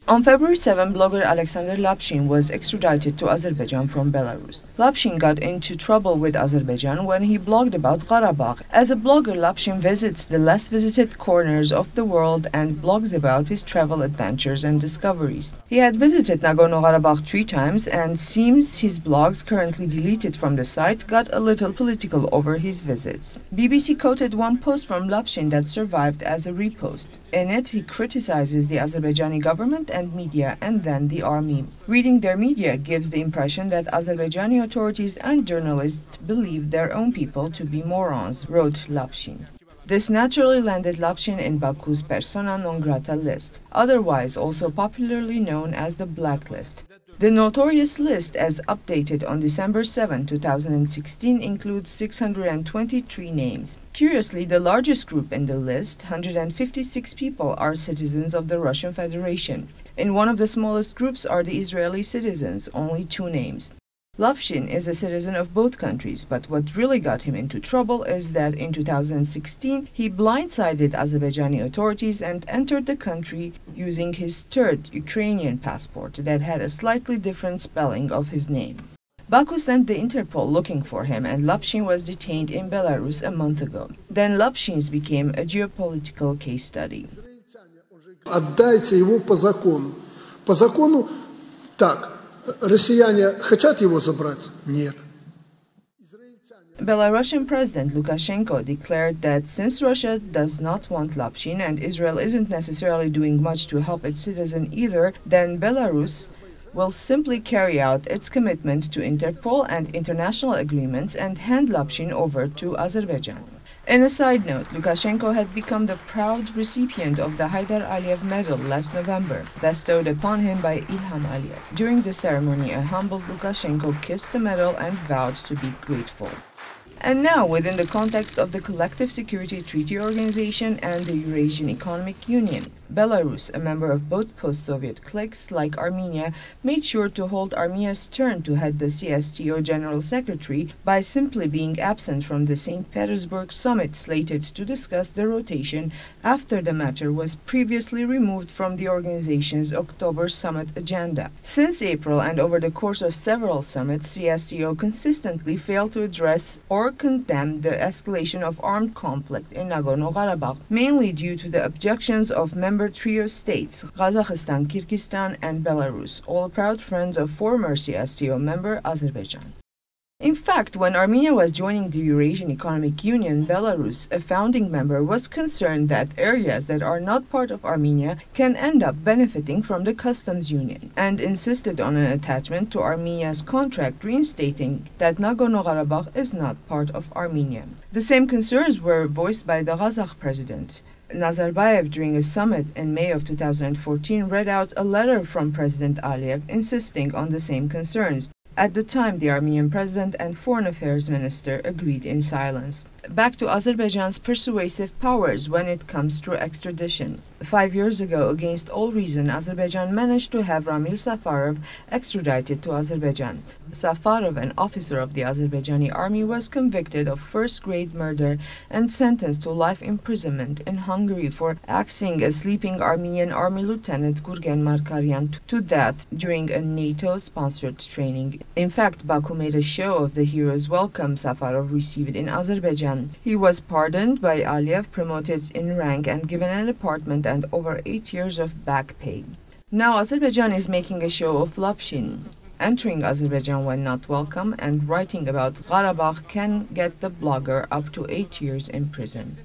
On February 7, blogger Alexander Lapshin was extradited to Azerbaijan from Belarus. Lapshin got into trouble with Azerbaijan when he blogged about Karabakh. As a blogger, Lapshin visits the less visited corners of the world and blogs about his travel adventures and discoveries. He had visited Nagorno Karabakh 3 times and seems his blogs, currently deleted from the site, got a little political over his visits. BBC quoted one post from Lapshin that survived as a repost. In it, he criticizes the Azerbaijani government and media and then the army. Reading their media gives the impression that Azerbaijani authorities and journalists believe their own people to be morons, wrote Lapshin. This naturally landed Lapshin in Baku's persona non grata list, otherwise also popularly known as the blacklist. The notorious list, as updated on December 7, 2016, includes 623 names. Curiously, the largest group in the list, 156 people, are citizens of the Russian Federation. In one of the smallest groups are the Israeli citizens, only 2 names. Lapshin is a citizen of both countries, but what really got him into trouble is that in 2016 he blindsided Azerbaijani authorities and entered the country using his third Ukrainian passport that had a slightly different spelling of his name. Baku sent the Interpol looking for him, and Lapshin was detained in Belarus a month ago. Then Lapshin's became a geopolitical case study. Отдайте его по закону. По закону так. Россияне хотят его забрать? Нет. Belarusian President Lukashenko declared that since Russia does not want Lapshin and Israel isn't necessarily doing much to help its citizen either, then Belarus will simply carry out its commitment to Interpol and international agreements and hand Lapshin over to Azerbaijan. In a side note, Lukashenko had become the proud recipient of the Haydar Aliyev Medal last November, bestowed upon him by Ilham Aliyev. During the ceremony, a humbled Lukashenko kissed the medal and vowed to be grateful. And now, within the context of the Collective Security Treaty Organization and the Eurasian Economic Union, Belarus, a member of both post-Soviet cliques like Armenia, made sure to hold Armenia's turn to head the CSTO General Secretary by simply being absent from the St. Petersburg summit slated to discuss the rotation after the matter was previously removed from the organization's October summit agenda. Since April and over the course of several summits, CSTO consistently failed to address or condemn the escalation of armed conflict in Nagorno Karabakh, mainly due to the objections of member trio states, Kazakhstan, Kyrgyzstan, and Belarus, all proud friends of former CSTO member Azerbaijan. In fact, when Armenia was joining the Eurasian Economic Union, Belarus, a founding member, was concerned that areas that are not part of Armenia can end up benefiting from the customs union, and insisted on an attachment to Armenia's contract reinstating that Nagorno-Karabakh is not part of Armenia. The same concerns were voiced by the Kazakh president. Nazarbayev, during a summit in May of 2014, read out a letter from President Aliyev insisting on the same concerns. At the time, the Armenian president and foreign affairs minister agreed in silence. Back to Azerbaijan's persuasive powers when it comes to extradition. 5 years ago, against all reason, Azerbaijan managed to have Ramil Safarov extradited to Azerbaijan. Safarov, an officer of the Azerbaijani army, was convicted of first-grade murder and sentenced to life imprisonment in Hungary for axing a sleeping Armenian army lieutenant Gurgen Markaryan to death during a NATO-sponsored training. In fact, Baku made a show of the hero's welcome Safarov received in Azerbaijan. He was pardoned by Aliyev, promoted in rank, and given an apartment and over 8 years of back pay. Now Azerbaijan is making a show of Lapshin. Entering Azerbaijan when not welcome and writing about Karabakh can get the blogger up to 8 years in prison.